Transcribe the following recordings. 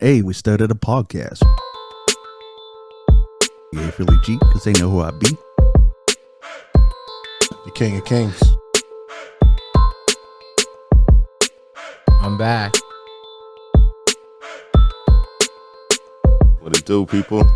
Hey, we started a podcast. Yeah, Philly G, because they know who I be. The King of Kings. I'm back. What it do, people?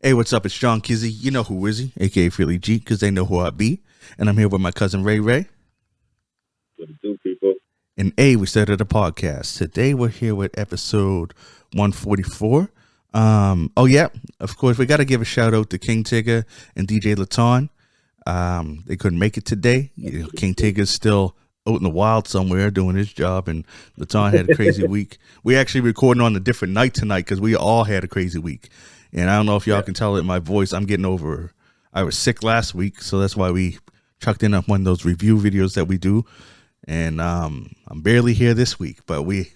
Hey, what's up? It's Sean Kizzy. You know who is he, aka Philly G, because they know who I be. And I'm here with my cousin Ray Ray. What it do, people? And hey, we started a podcast. Today we're here with episode 144. Oh yeah, of course we got to give a shout out to King Tigger and DJ Laton. They couldn't make it today. You know, King Tigger's still out in the wild somewhere doing his job, and Laton had a crazy week. We actually recording on a different night tonight because we all had a crazy week. And I don't know if y'all can tell it in my voice. I'm getting over. I was sick last week, so that's why we chucked in one of those review videos that we do. And I'm barely here this week, but we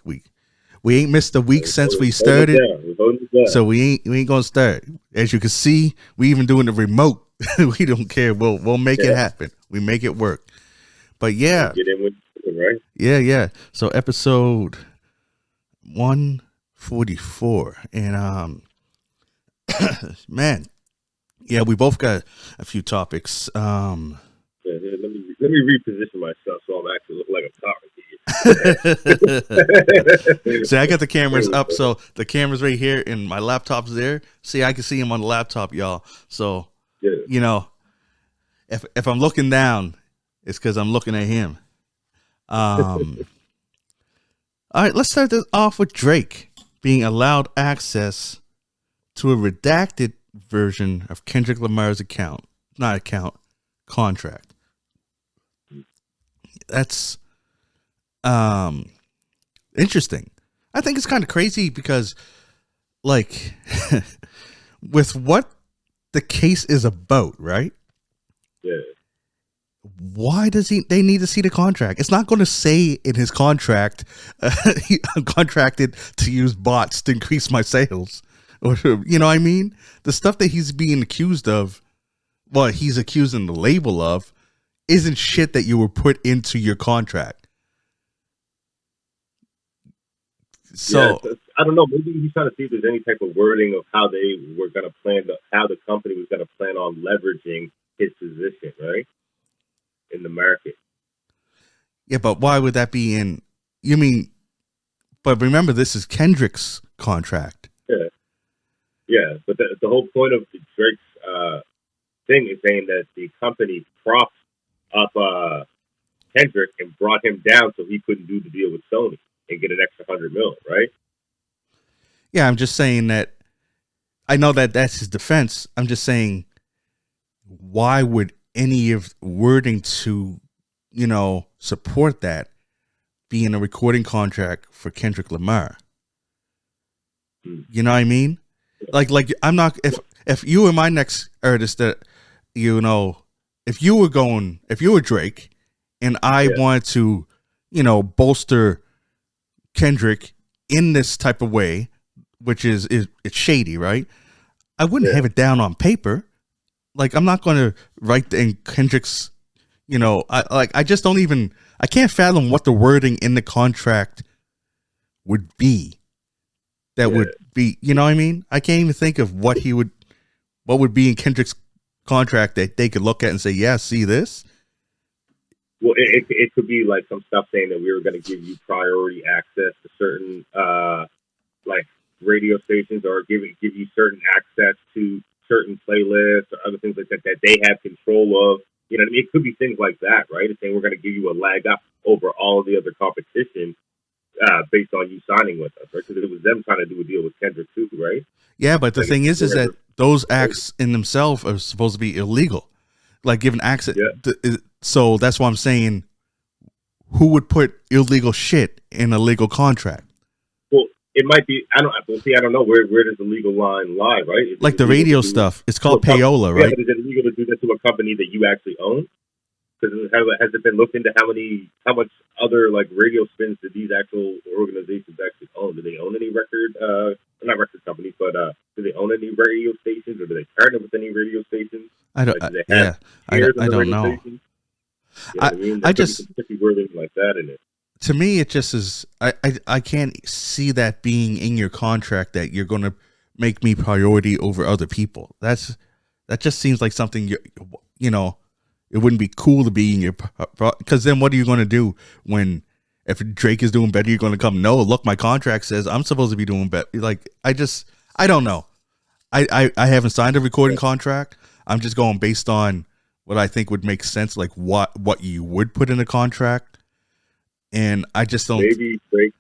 ain't missed a week since we started, so we ain't gonna start. As you can see, we even doing the remote. We don't care. We'll make it happen. We make it work. But yeah, Get in with it, right? yeah. So episode 144, and man, yeah, we both got a few topics. Let me reposition myself so I'm actually look like I'm talking to you. See, I got the cameras up, so the camera's right here, and my laptop's there. See, I can see him on the laptop, y'all. So, you know, if I'm looking down, it's because I'm looking at him. All right, let's start this off with Drake being allowed access to a redacted version of Kendrick Lamar's contract. That's interesting. I think it's kind of crazy because, like, with what the case is about, right? Yeah. Why does they need to see the contract? It's not going to say in his contract, I'm contracted to use bots to increase my sales. Or, you know what I mean? The stuff that he's being accused of, well, he's accusing the label of, isn't shit that you were put into your contract. So I don't know. Maybe he's trying to see if there's any type of wording of how they were going to how the company was going to plan on leveraging his position, right, in the market. Yeah, but why would that be in? You mean? But remember, this is Kendrick's contract. Yeah, but the whole point of Drake's thing is saying that the company propped up Kendrick and brought him down so he couldn't do the deal with Sony and get an extra $100 million, right? Yeah, I'm just saying that. I know that that's his defense. I'm just saying, why would any of wording to, support that be in a recording contract for Kendrick Lamar? You know what I mean? Like I'm not, if you were my next artist that, if you were Drake and I wanted to, bolster Kendrick in this type of way, which is it's shady, right? I wouldn't have it down on paper. Like, I'm not going to write in Kendrick's, I just don't even, I can't fathom what the wording in the contract would be. That would be, you know what I mean? I can't even think of what would be in Kendrick's contract that they could look at and say, yeah, see this? Well, it could be like some stuff saying that we were going to give you priority access to certain, like radio stations, or give you certain access to certain playlists or other things like that they have control of. You know what I mean? It could be things like that, right? It's saying we're going to give you a leg up over all of the other competition. Based on you signing with us, right? Because it was them trying to do a deal with Kendrick too, right? Yeah, but the thing is that those acts in themselves are supposed to be illegal, like giving access. Yeah. So that's why I'm saying, who would put illegal shit in a legal contract? Well, it might be. I don't. Well, see, I don't know where does the legal line lie, right? Is Like it the illegal radio to do stuff. It's to called a company? payola, Yeah, right? but is it illegal to do this to a company that you actually own? Because has it been looked into how much other like radio spins do these actual organizations actually own? Do they own any not record companies, but do they own any radio stations, or do they partner with any radio stations? I don't. Like, do they Yeah, have shares in I the don't radio know. stations? You know what I mean? There I could be just, some tricky wording like that in it. to me, it just is. I can't see that being in your contract that you're going to make me priority over other people. That just seems like something you know. It wouldn't be cool to be in your, because then what are you going to do when, if Drake is doing better, you're going to come, no, look, my contract says I'm supposed to be doing better. Like, I don't know. I haven't signed a recording contract. I'm just going based on what I think would make sense, like what you would put in a contract. And I just don't. Maybe Drake,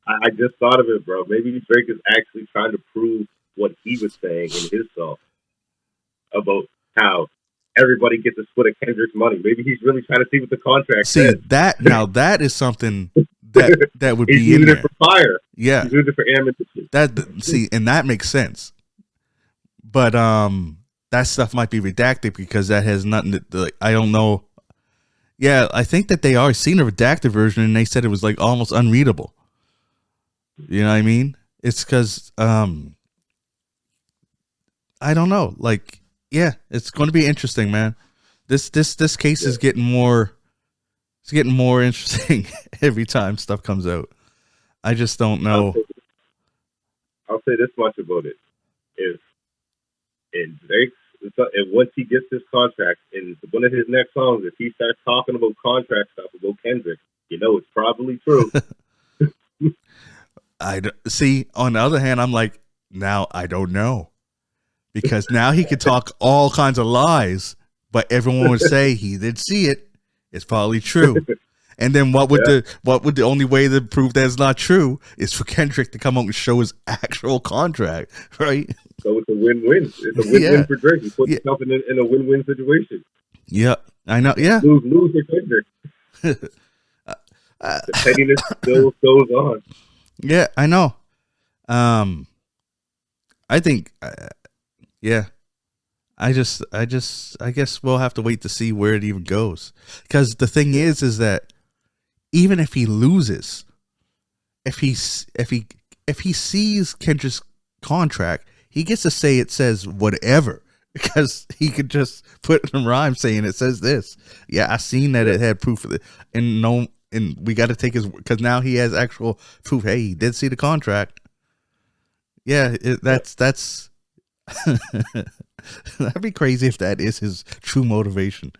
I just thought of it, bro. Maybe Drake is actually trying to prove what he was saying in his song about how everybody gets a split of Kendrick's money. Maybe he's really trying to see what the contract says. That is something that would he's be in using there. it for fire. Yeah, he's using it for ammunition. And that makes sense. But that stuff might be redacted because that has nothing to. I don't know. Yeah, I think that they are seeing a redacted version, and they said it was like almost unreadable. You know what I mean? It's because I don't know. Like, yeah, it's going to be interesting, man. This case is getting more. It's getting more interesting every time stuff comes out. I just don't know. I'll say this much about it: if once he gets his contract in one of his next songs, if he starts talking about contract stuff about Kendrick, it's probably true. I see. On the other hand, I'm like, now I don't know, because now he could talk all kinds of lies, but everyone would say he did see it. It's probably true. And then what would the only way to prove that it's not true is for Kendrick to come out and show his actual contract, right? So it's a win-win. It's a win-win for Drake. He put himself in a win-win situation. Yeah, I know. Yeah, lose for Kendrick. The pettiness still goes on. Yeah, I know. I think, yeah. I guess we'll have to wait to see where it even goes. Because the thing is that even if he loses, if he sees Kendrick's contract, he gets to say it says whatever, because he could just put in a rhyme saying it says this. Yeah, I seen that it had proof of it, and we got to take his, because now he has actual proof. Hey, he did see the contract. Yeah, that's. That'd be crazy if that is his true motivation.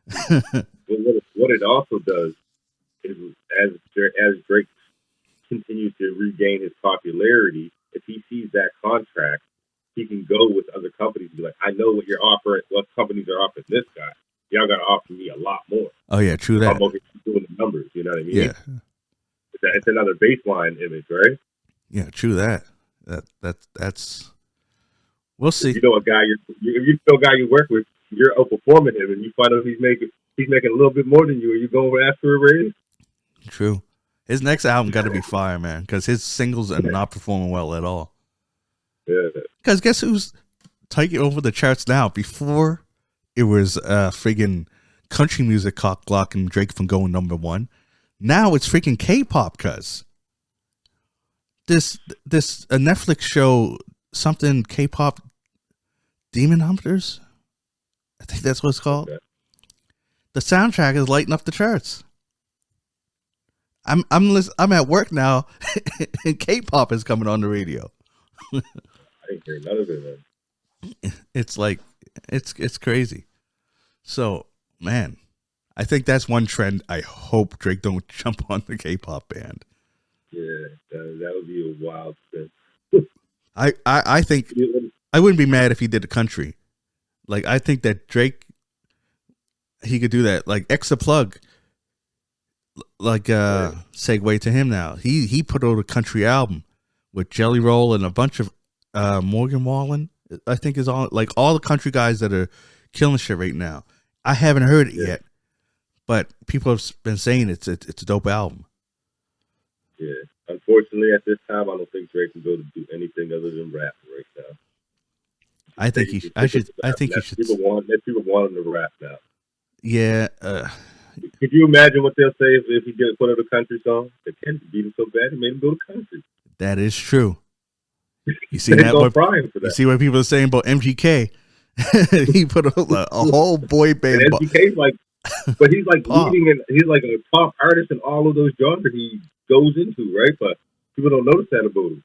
What it also does is, as Drake continues to regain his popularity, if he sees that contract, he can go with other companies and be like, I know what you're offering, what companies are offering this guy. Y'all got to offer me a lot more. Oh, yeah, true that. I'm going to keep doing the numbers, you know what I mean? Yeah. It's another baseline image, right? Yeah, true that. That's... We'll see. If you know a guy, if you know a guy you work with, you're outperforming him, and you find out he's making a little bit more than you. Are you going to ask for a raise? True. His next album got to be fire, man, because his singles are not performing well at all. Yeah. Because guess who's taking over the charts now? Before, it was friggin' country music cock blocking Drake from going #1. Now it's freaking K-pop, cuz this a Netflix show, something K-pop Demon Hunters, I think that's what it's called. Okay. The soundtrack is lighting up the charts. I'm at work now, and K-pop is coming on the radio. I didn't hear none of it, man. It's like it's crazy. So, man, I think that's one trend. I hope Drake don't jump on the K-pop band. Yeah, that would be a wild thing. I think I wouldn't be mad if he did the country. Like, I think that Drake, he could do that. Like Extra Plug, like segue to him now. He put out a country album with Jelly Roll and a bunch of Morgan Wallen, I think, is on, like all the country guys that are killing shit right now. I haven't heard it yet, but people have been saying it's a dope album. Yeah, unfortunately, unfortunately, at this time, I don't think Drake can go to do anything other than rap right now. I think he should. I think he should. People want him to rap now. Yeah. Could you imagine what they'll say if he did put out a country song? They can't beat him so bad, he made him go to country. That is true. You see that? You see what people are saying about MGK? He put a whole boy band. And MGK's like, but he's like leading, and he's like a top artist in all of those genres he goes into, right? But people don't notice that about him.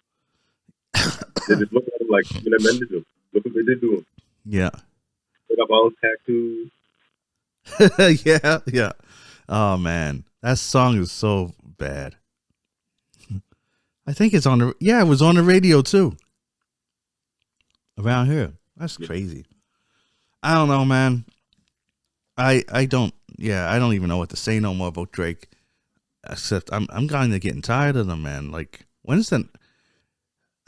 They just look at him like, look what they did to him. Yeah. Put up all his tattoos. Yeah. Oh man, that song is so bad. I think it's on it was on the radio too. Around here. That's crazy. I don't know, man. I don't even know what to say no more about Drake. Except I'm kind of getting tired of them, man. Like, when's the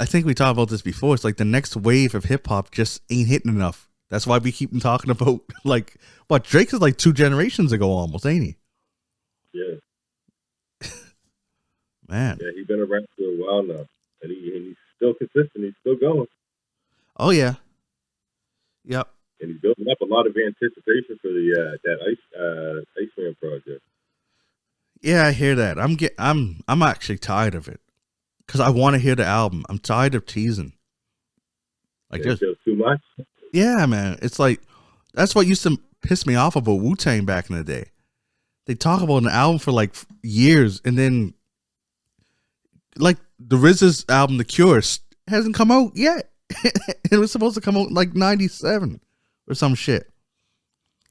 I think we talked about this before. It's like the next wave of hip hop just ain't hitting enough. That's why we keep talking about Drake is like 2 generations ago almost, ain't he? Yeah. Man. Yeah, he's been around for a while now. And he's still consistent. He's still going. Oh, yeah. Yep. And he's building up a lot of anticipation for that Iceman project. Yeah, I hear that. I'm actually tired of it. Because I want to hear the album. I'm tired of teasing. Like, it feels too much? Yeah, man. It's like, that's what used to piss me off about Wu-Tang back in the day. They talk about an album for like years, and then like the RZA's album, The Cure, hasn't come out yet. It was supposed to come out in like 97 or some shit.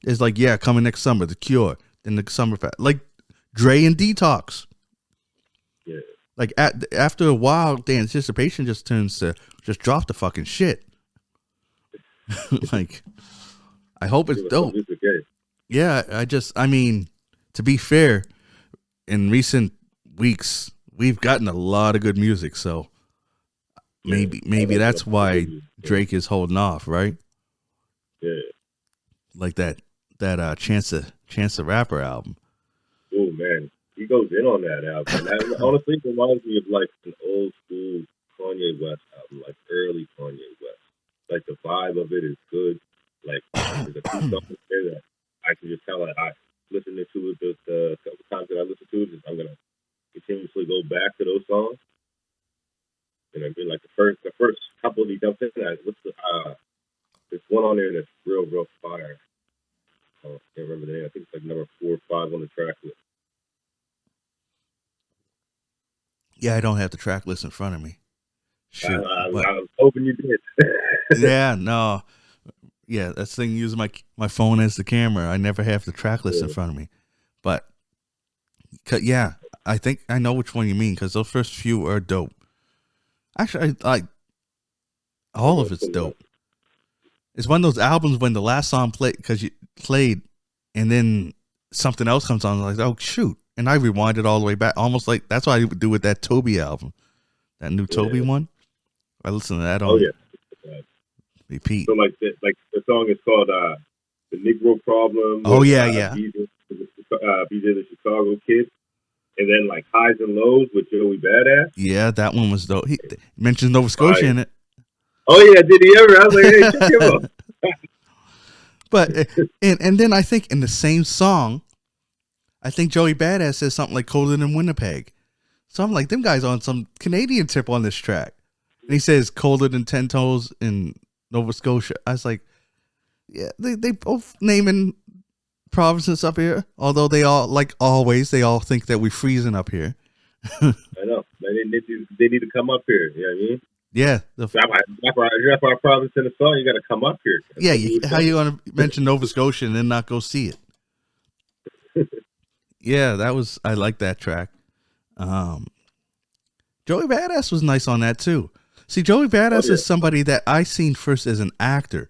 It's like, yeah, coming next summer, The Cure. Then the summer, like Dre and Detox. Yeah. Like after a while, the anticipation just turns to just drop the fucking shit. Like, I hope it's dope. Yeah, I mean, to be fair, in recent weeks, we've gotten a lot of good music, so maybe that's why Drake is holding off, right? Yeah. Like that Chance the Rapper album. Oh man, he goes in on that album. That honestly reminds me of like an old school Kanye West album, like early Kanye West. Like the vibe of it is good. Like there's a few songs there that I can just tell that I listened to it just a couple times that I listen to it. I'm gonna continuously go back to those songs. And I mean, like the first couple of these dumps in, there's one on there that's real fire. I can't remember the name. I think it's like number 4 or 5 on the track list. Yeah, I don't have the track list in front of me. Shoot, I was hoping you did. Yeah, no. Yeah, that's the thing, using my phone as the camera. I never have the track list in front of me. But, yeah, I think I know which one you mean, because those first few are dope. Actually, all of it's dope. It's one of those albums when the last song played, and then something else comes on, like, oh, shoot. And I rewind it all the way back, almost like, that's what I would do with that Toby album. That new Toby one. I listen to that on repeat. So like the song is called "The Negro Problem." Oh yeah. BJ the Chicago Kid, and then like Highs and Lows with Joey Badass. Yeah, that one was dope. He mentions Nova Scotia in it. Oh yeah, did he ever? I was like, hey, check him out. But and then I think in the same song, I think Joey Badass says something like "colder than Winnipeg." So I'm like, them guys on some Canadian tip on this track. And he says colder than 10 toes in Nova Scotia. I was like, yeah, they both naming provinces up here. Although they all, like always, they all think that we're freezing up here. I know. They need to come up here. You know what I mean? Yeah. That's why province in the song, you got to come up here. Yeah, how you want to mention Nova Scotia and then not go see it? Yeah, I like that track. Joey Badass was nice on that too. See, Joey Badass is somebody that I seen first as an actor.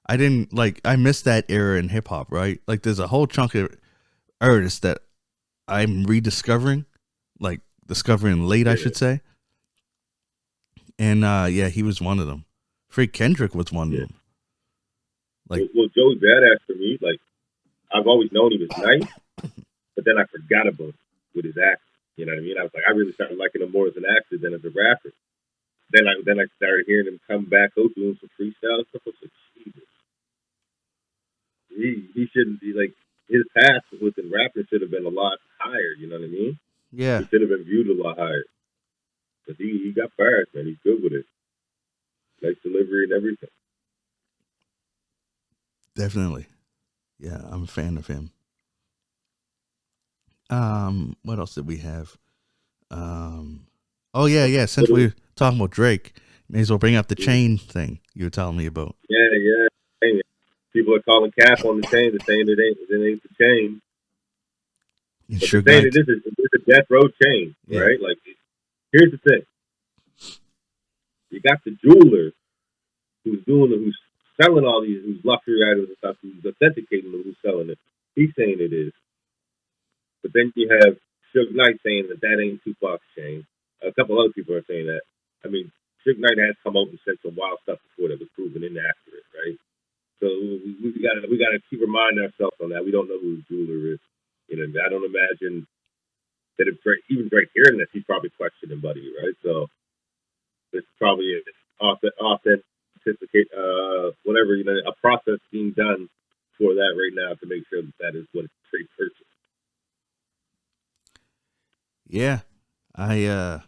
I missed that era in hip hop, right? Like there's a whole chunk of artists that I'm rediscovering, like discovering late, I should say. And he was one of them. Freak Kendrick was one of them. Like, well, Joey Badass for me, like I've always known he was nice, but then I forgot about him with his act. You know what I mean? I was like, I really started liking him more as an actor than as a rapper. Then I started hearing him come back out doing some freestyle stuff. I was like, Jesus, he shouldn't be like his path within rapping should have been a lot higher. You know what I mean? Yeah, He should have been viewed a lot higher. But he got bars, man. He's good with it. Nice delivery and everything. definitely. Yeah, I'm a fan of him. What else did we have? Oh yeah. Since we're talking about Drake, may as well bring up the chain thing you were telling me about. Yeah. Hey, people are calling cap on the chain. They're saying it ain't the chain. And But Suge they're saying Knight, it is a death row chain, Yeah. right? Like, here's the thing: you got the jeweler who's selling all these who's luxury items and stuff, who's authenticating them, who's selling it. He's saying it is. But then you have Suge Knight saying that ain't Tupac's chain. A couple other people are saying that. I mean, Suge Knight has come out and said some wild stuff before that was proven inaccurate, right? So we gotta keep reminding ourselves on that. We don't know who the jeweler is. You know, I don't imagine that if Drake hearing this, he's probably questioning Buddy, right? So it's probably an authenticate, whatever, you know, a process being done for that right now to make sure that is what it's straight purchase. yeah, I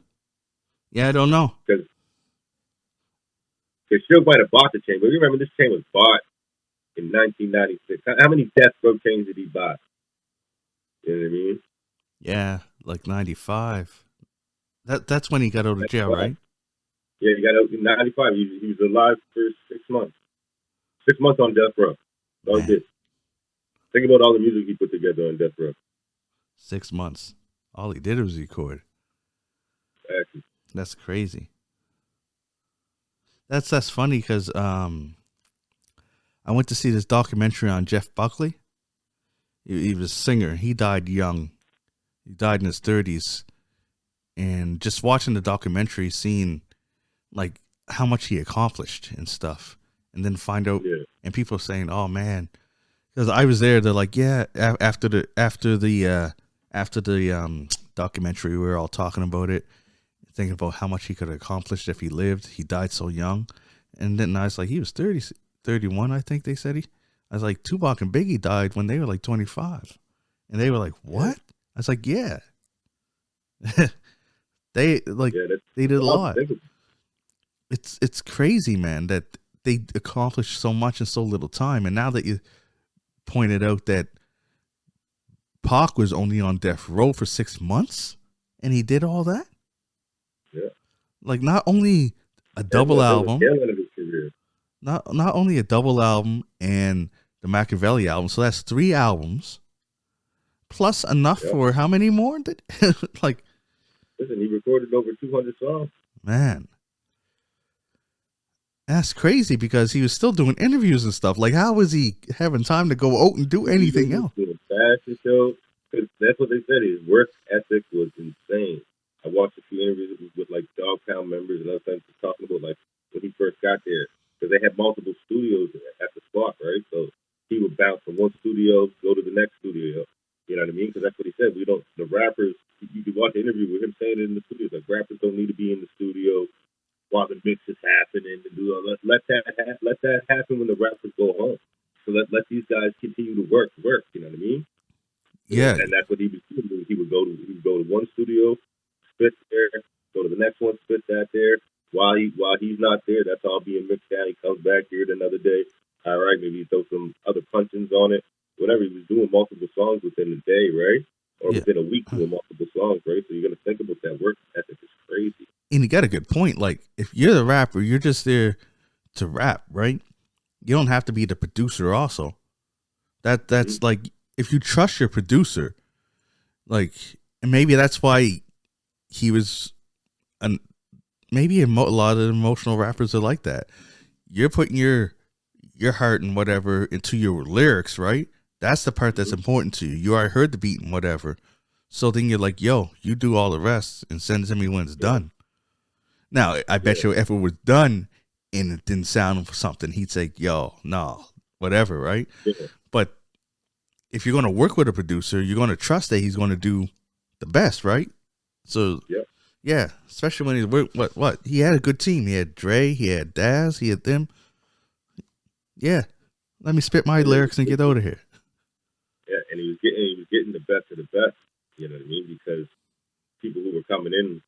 don't know. Because Suge might have bought the chain, but you remember this chain was bought in 1996. How many death row chains did he buy? You know what I mean? Yeah, like 95. That's when he got out of jail, right? Yeah, he got out in 95. He was alive for 6 months. 6 months on death row. That's all he did. Think about all the music he put together on death row. 6 months. All he did was record. Actually. That's crazy. That's funny because I went to see this documentary on Jeff Buckley. He was a singer. He died young. He died in his 30s. And just watching the documentary, seeing like how much he accomplished and stuff, and then find out, and people saying, "Oh man," because I was there. They're like, "Yeah." After the documentary, we were all talking about it, thinking about how much he could have accomplished if he lived. He died so young, and then I was like, he was 30, 31, I think they said he. I was like, Tupac and Biggie died when they were like 25, and they were like, "What?" I was like, "Yeah." They did a lot. It's crazy, man, that they accomplished so much in so little time. And now that you pointed out that Pac was only on death row for 6 months and he did all that. Yeah. Like not only a double album, not only a double album and the Machiavelli album. So that's 3 albums plus enough for how many more? Like, listen, he recorded over 200 songs. Man, that's crazy because he was still doing interviews and stuff. Like, how was he having time to go out and do anything else? Doing fashion shows. That's what they said. His work ethic was insane. I watched a few interviews with like Dogtown members and other things talking about like when he first got there, because they had multiple studios at the spot, right? So he would bounce from one studio, go to the next studio. You know what I mean? Because that's what he said. The rappers, you could watch the interview with him saying it in the studio. Like, rappers don't need to be in the studio while the mix is happening and do all that. Let that happen when the rappers go home. So let these guys continue to work. You know what I mean? Yeah. And that's what he was doing. He would go to one studio, spit there, go to the next one, spit that there. While he's not there, that's all being mixed down. He comes back here another day. All right, maybe he throw some other punchings on it. Whatever, he was doing multiple songs within a day, right? Or within a week doing multiple songs, right? So you're going to think about that work ethic is crazy. And you got a good point. Like, if you're the rapper, you're just there to rap, right? You don't have to be the producer also. That's like, if you trust your producer, like, and maybe that's why he was, maybe a lot of emotional rappers are like that. You're putting your heart and whatever into your lyrics, right? That's the part that's important to you. You already heard the beat and whatever. So then you're like, yo, you do all the rest and send it to me when it's done. Now, I bet you if it was done and it didn't sound for something, he'd say, yo, no, whatever, right? Yeah. But if you're going to work with a producer, you're going to trust that he's going to do the best, right? So Yep. yeah, especially when he's what he had a good team. He had Dre, he had Daz, he had them. Yeah, let me spit my lyrics and get out of here. Yeah, and he was getting the best of the best. You know what I mean? Because people who were coming in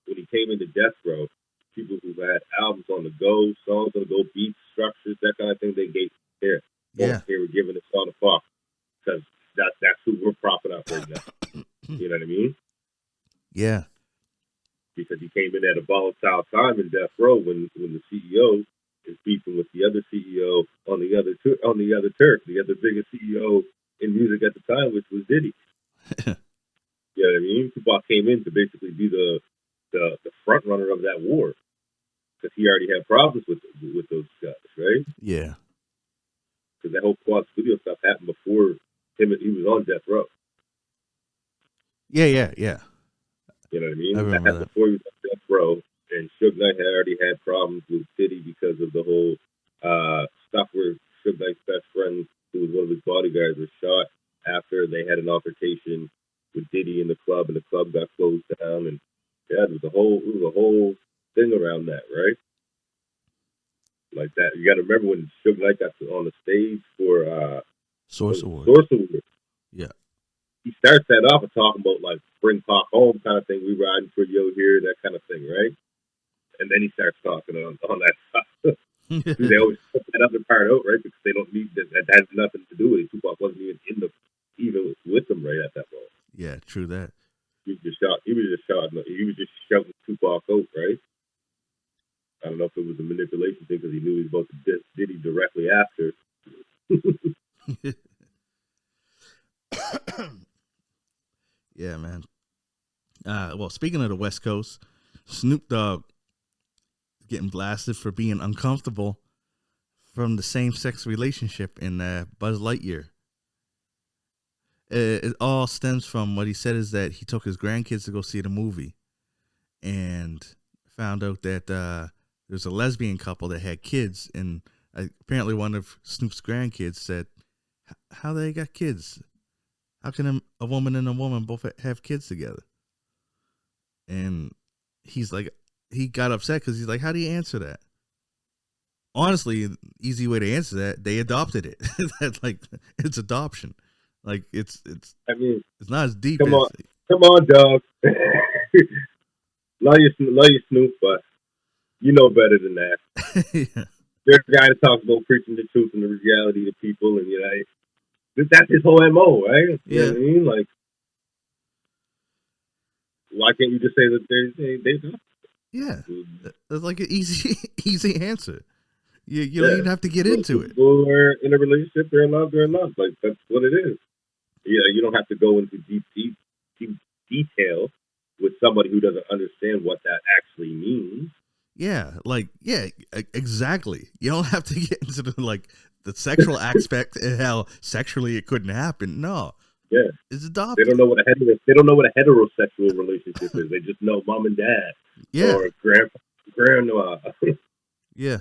when he came into Death Row, people who had albums on the go, songs on the go, beats, structures, that kind of thing, they gave here. Yeah, They were giving us all the fuck because that's who we're propping up right now. You know what I mean? yeah, Because he came in at a volatile time in Death Row when the CEO is beefing with the other CEO on the other turf, the other biggest CEO in music at the time, which was Diddy. You know what I mean? Tupac came in to basically be the front runner of that war because he already had problems with those guys, right? yeah, Because that whole Quad Studio stuff happened before he was on Death Row. yeah, yeah, yeah. You know what I mean? I That remember happened that. before he was on Death Row, and Suge Knight had already had problems with Diddy because of the whole stuff where Suge Knight's best friend, who was one of his bodyguards, was shot after they had an altercation with Diddy in the club, and the club got closed down. And yeah, there was a whole thing around that, right? Like that. You got to remember when Suge Knight got on the stage for Source Award. Source Award. Yeah, He starts that off and talking about like bring Pac home kind of thing. We riding for yo here, that kind of thing, right? And then he starts talking on that stuff. They always put that other part out, right? Because they don't need that. That has nothing to do with it. Tupac wasn't even with them right at that moment. yeah, true that. He was just shouting Tupac out, right? I don't know if it was a manipulation thing because he knew he was about to diss Diddy directly after. Yeah, man. Well, speaking of the West Coast, Snoop Dogg getting blasted for being uncomfortable from the same-sex relationship in Buzz Lightyear. It all stems from what he said is that he took his grandkids to go see the movie and found out that there was a lesbian couple that had kids, and apparently one of Snoop's grandkids said, "How they got kids? How can a woman and a woman both have kids together?" And he's like, he got upset because he's like, "How do you answer that?" Honestly, easy way to answer that, they adopted it. That's like, it's adoption. Like it's I mean, it's not as deep come as on, dog. love you, Snoop, but you know better than that. yeah. There's a guy that talks about preaching the truth and the reality to people, and you know, that's his whole MO, right? You know what I mean? Like, why can't you just say that they do? Yeah, that's like an easy answer. You don't even have to get into it. People are in a relationship, they're in love. Like, that's what it is. Yeah, you don't have to go into deep detail with somebody who doesn't understand what that actually means. Yeah, exactly. You don't have to get into the sexual aspect and how sexually it couldn't happen. No. Yeah, it's adopted. They don't know what a heterosexual relationship is. They just know mom and dad. Yeah. Or grandma. Yeah.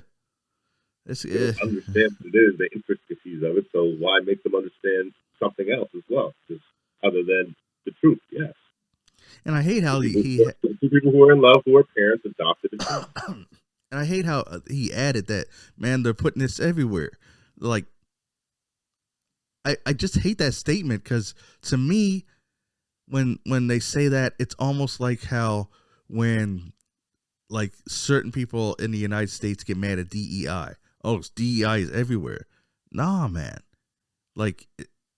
They don't understand what it is, the intricacies of it. So why make them understand something else as well, just other than the truth? Yes. And I hate how two people who are in love, who are parents, adopted it. And I hate how he added that, man, they're putting this everywhere. Like, I just hate that statement because to me, when they say that, it's almost like how when like certain people in the United States get mad at DEI. Oh, DEI is everywhere. Nah, man. Like,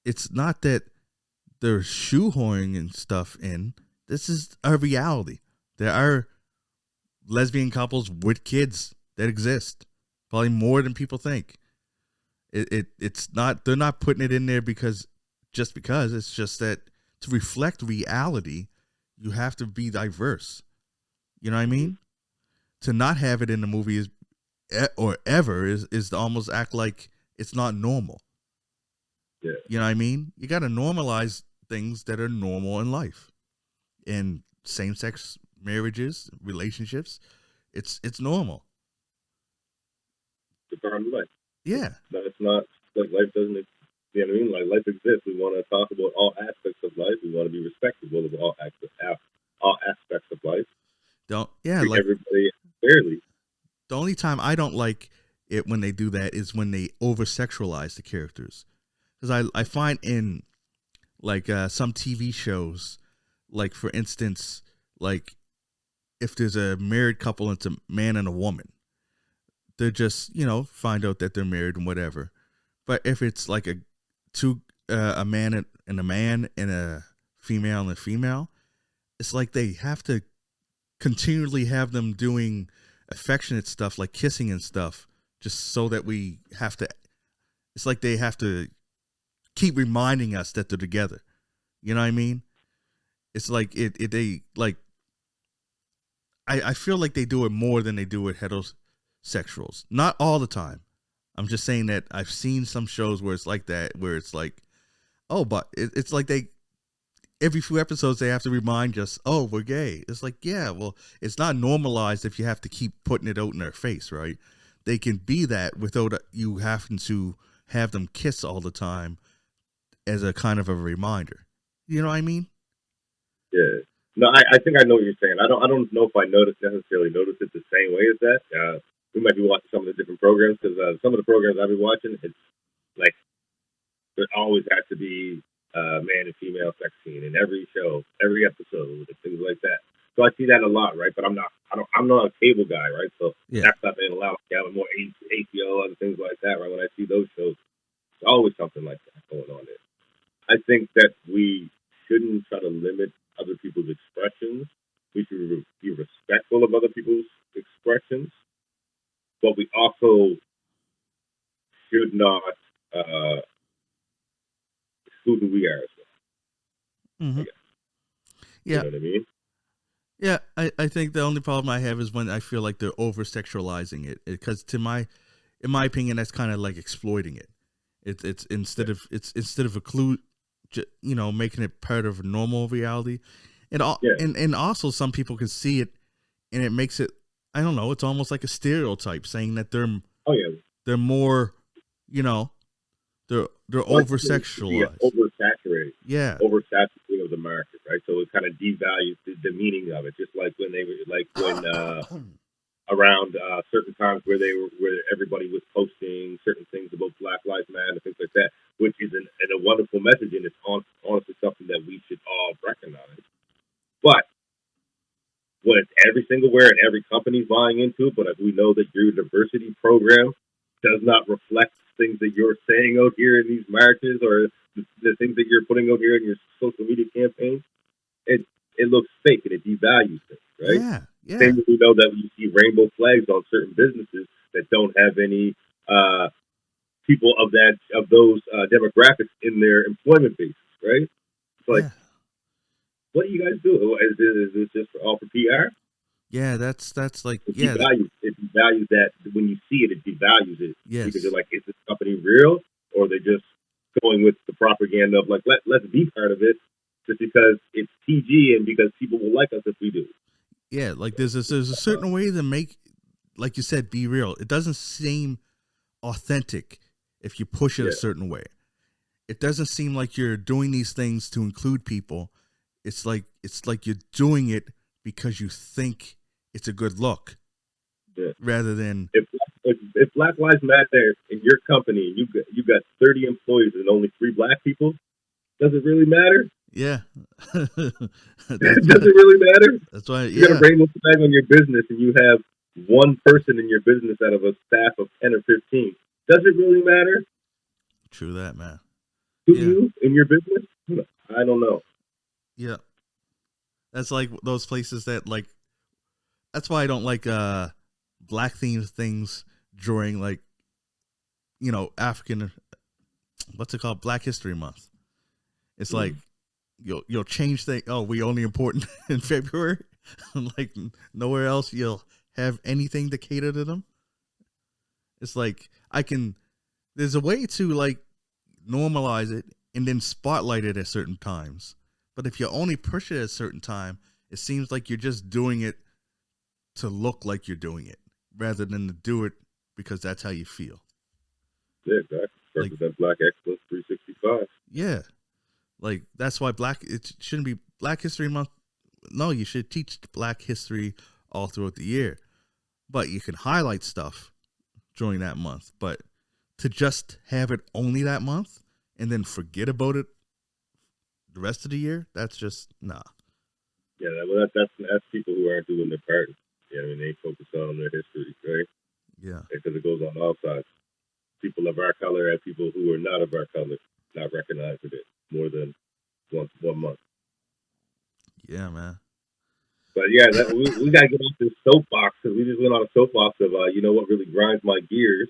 it's not that they're shoehorning stuff in. This is a reality. There are lesbian couples with kids that exist, probably more than people think. It's not, they're not putting it in there because it's just that to reflect reality, you have to be diverse. You know what I mean? To not have it in the movie is to almost act like it's not normal. Yeah. You know what I mean? You got to normalize things that are normal in life. In same-sex marriages, relationships, it's normal. It's a part of life. Yeah. It's not like life doesn't. You know what I mean? Like life exists. We want to talk about all aspects of life. We want to be respectful of all all aspects of life. Don't Treat like everybody fairly. the only time I don't like it when they do that is when they over sexualize the characters, because I find in like some TV shows, like for instance, like if there's a married couple and it's a man and a woman, they're just find out that they're married and whatever. But if it's like a man and a man and a female, it's like they have to continually have them doing affectionate stuff like kissing and stuff, just so that we have to. It's like they have to keep reminding us that they're together. You know what I mean? It's like they like. I feel like they do it more than they do with heterosexuals. Not all the time. I'm just saying that I've seen some shows where it's like that, where it's like, oh, but it's like every few episodes they have to remind us, oh, we're gay. It's like, yeah, well, it's not normalized if you have to keep putting it out in their face, right? They can be that without you having to have them kiss all the time as a kind of a reminder. You know what I mean? Yeah. No, I think I know what you're saying. I don't know if I necessarily notice it the same way as that. We might be watching some of the different programs because some of the programs I've been watching, it's like there always has to be man and female sex scene in every show, every episode, and things like that. So I see that a lot, right? But I'm not a cable guy, right? So that's not being allowed. Yeah, more HBO and things like that, right? When I see those shows, it's always something like that going on there. I think that we shouldn't try to limit other people's expressions. We should be respectful of other people's expressions, but we also should not exclude who we are as well. Mm-hmm. Yeah. You know what I mean? Yeah, I think the only problem I have is when I feel like they're over sexualizing it, because in my opinion, that's kind of like exploiting it. It's instead of a clue, making it part of normal reality, and also some people can see it, and it makes it, I don't know, it's almost like a stereotype, saying that they're more, they're over sexualized, oversaturated, yeah, oversaturating of the market, right? So it kind of devalues the meaning of it, just like when they were around certain times where everybody was posting certain things about Black Lives Matter and things like that, which is a wonderful message, and it's honestly something that we should all recognize. But when it's every single where and every company's buying into it, but if we know that your diversity program does not reflect things that you're saying out here in these marches or the things that you're putting out here in your social media campaigns, it looks fake and it devalues things, right? Yeah. Yeah. Same as we know that when you see rainbow flags on certain businesses that don't have any people of those demographics in their employment basis, right? It's like, what do you guys do? Is this just all for PR? Yeah, that's like it devalues that when you see it, it devalues it. Yes. Because you're like, is this company real, or are they just going with the propaganda of like let's be part of it just because it's PG and because people will like us if we do. Yeah, like there's a certain way to make, like you said, be real. It doesn't seem authentic if you push it a certain way. It doesn't seem like you're doing these things to include people. It's like you're doing it because you think it's a good look, rather than if Black Lives Matter in your company, you got 30 employees and only 3 Black people. Does it really matter? Yeah. Does it really matter? That's why you're gonna bring this flag on your business, and you have one person in your business out of a staff of 10 or 15. Does it really matter? True that, man. To you in your business? I don't know. Yeah. That's like those places that like. That's why I don't like black themed things during like, African. What's it called? Black History Month. It's like you'll change things. Oh, we only important in February. Like nowhere else you'll have anything to cater to them. It's like there's a way to like normalize it and then spotlight it at certain times. But if you only push it at a certain time, it seems like you're just doing it to look like you're doing it rather than to do it because that's how you feel. Yeah, exactly. Represent Black Excellence 365. Yeah. Like that's why it shouldn't be Black History Month. no, you should teach Black history all throughout the year, but you can highlight stuff during that month. But to just have it only that month and then forget about it the rest of the year, that's just nah. Yeah, well, that's people who aren't doing their part. Yeah, I mean, they focus on their history, right? Yeah. Because it goes on all sides. People of our color and people who are not of our color not recognizing it more than once 1 month. Yeah, man. But yeah, we got to get off this soapbox because we just went on a soapbox of you know what really grinds my gears.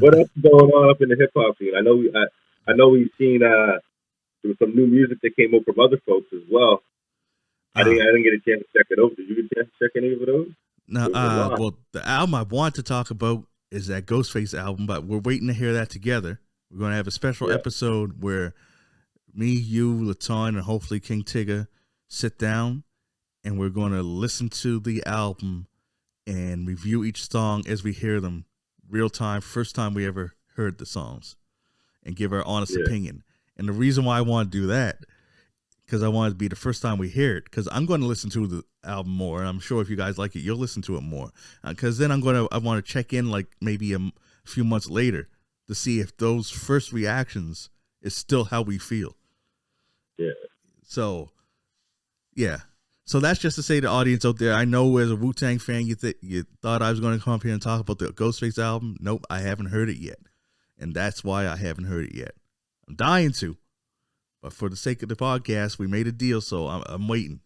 What else is going on up in the hip hop scene? I know we've seen there was some new music that came up from other folks as well. I didn't get a chance to check it over. Did you get a chance to check any of those? No, well, the album I want to talk about is that Ghostface album, but we're waiting to hear that together. We're going to have a special episode where me, you, Laton, and hopefully King Tigger sit down, and we're going to listen to the album and review each song as we hear them real time, first time we ever heard the songs, and give our honest opinion. And the reason why I want to do that, because I want it to be the first time we hear it, because I'm going to listen to the album more, and I'm sure if you guys like it, you'll listen to it more. Because then I want to check in like maybe a few months later to see if those first reactions is still how we feel. Yeah. So, yeah. So that's just to say to the audience out there, I know as a Wu-Tang fan, you thought I was going to come up here and talk about the Ghostface album. Nope, I haven't heard it yet. And that's why I haven't heard it yet. I'm dying to. But for the sake of the podcast, we made a deal, so I'm waiting.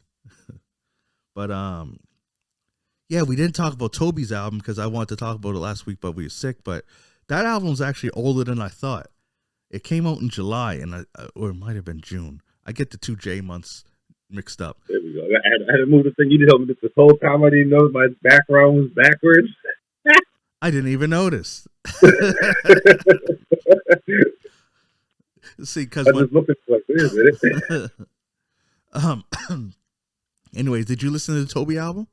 But, yeah, we didn't talk about Toby's album because I wanted to talk about it last week, but we were sick. But that album's actually older than I thought. It came out in July, or it might have been June. I get the 2 J months mixed up. There we go. I had to move the thing. You told me this whole time. I didn't know my background was backwards. I didn't even notice. See, because I was looking for like, wait a minute. Anyways, did you listen to the Toby album?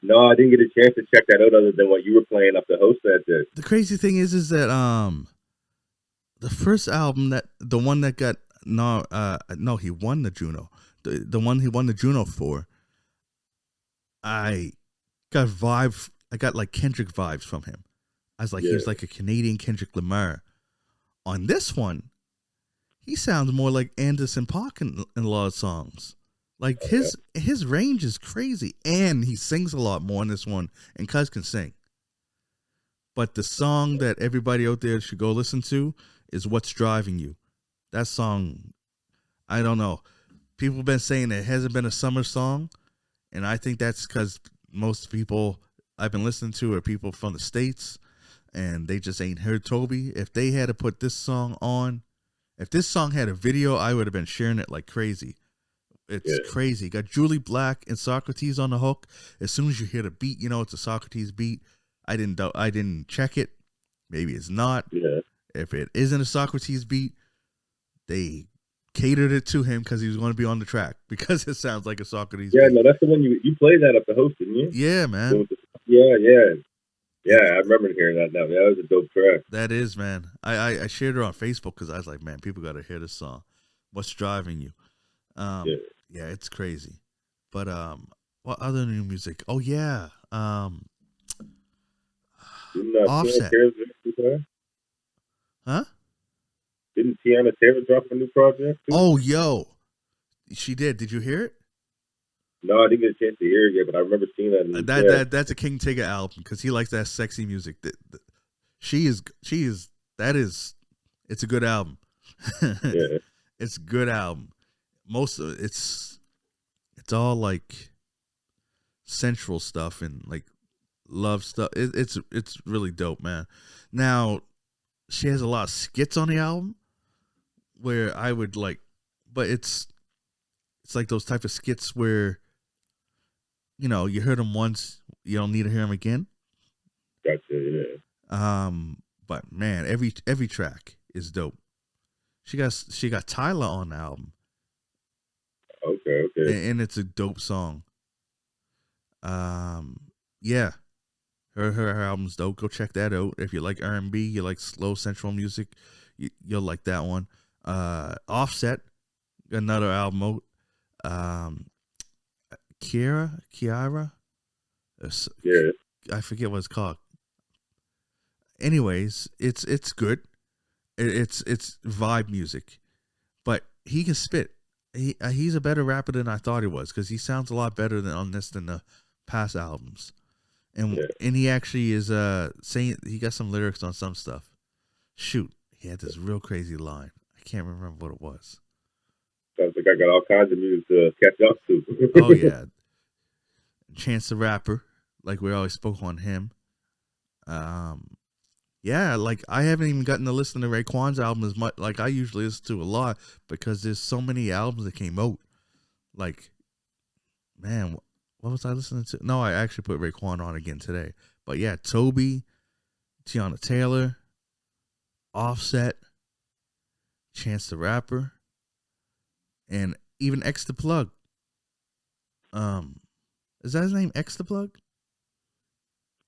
No, I didn't get a chance to check that out other than what you were playing up the host that day. The crazy thing is that the first album the one that got he won the Juno. The one he won the Juno for. I got like Kendrick vibes from him. I was like, he was like a Canadian Kendrick Lamar. On this one, he sounds more like Anderson .Paak in a lot of songs. Like his range is crazy, and he sings a lot more in this one. And Cuz can sing. But the song that everybody out there should go listen to is "What's Driving You." That song, I don't know. People have been saying it hasn't been a summer song, and I think that's because most people I've been listening to are people from the States, and they just ain't heard Toby. If they had to put this song on, if this song had a video, I would have been sharing it like crazy. It's crazy. Got Julie Black and Socrates on the hook. As soon as you hear the beat, you know it's a Socrates beat. I didn't check it. Maybe it's not. Yeah. If it isn't a Socrates beat, they catered it to him because he was going to be on the track because it sounds like a Socrates beat. No, that's the one you played that up the host, didn't you? Yeah, man. Yeah, I remember hearing that now. That was a dope track. That is, man. I shared it on Facebook because I was like, man, people got to hear this song. What's Driving You? Yeah, it's crazy. But what other new music? Oh, yeah. Offset. Huh? Didn't Tiana Taylor drop a new project too? Oh, yo. She did. Did you hear it? No, I didn't get a chance to hear it yet, but I remember seeing that. That's a King Tigger album because he likes that sexy music. It's a good album. Yeah. It's a good album. Most of it's all like sensual stuff and like love stuff. It's really dope, man. Now, she has a lot of skits on the album where I would like, but it's like those type of skits where, you know, you heard them once, you don't need to hear them again. Gotcha, yeah. But man, every track is dope. She got Tyler on the album. Okay. And it's a dope song. Yeah. Her album's dope. Go check that out. If you like R&B, you like slow sensual music, you'll like that one. Offset, another album out. Um, Kiara, Yeah. I forget what it's called. Anyways, it's good. It's vibe music, but he can spit. He's a better rapper than I thought he was because he sounds a lot better on this than the past albums. And he actually is saying he got some lyrics on some stuff. Shoot, he had this real crazy line. I can't remember what it was. Sounds like I got all kinds of music to catch up to. Oh yeah, Chance the Rapper, like we always spoke on him. Yeah, like I haven't even gotten to listen to Raekwon's album as much. Like I usually listen to a lot because there's so many albums that came out. Like, man, what was I listening to? No, I actually put Raekwon on again today. But yeah, Toby, Tiana Taylor, Offset, Chance the Rapper, and even X the Plug. Is that his name? X the Plug?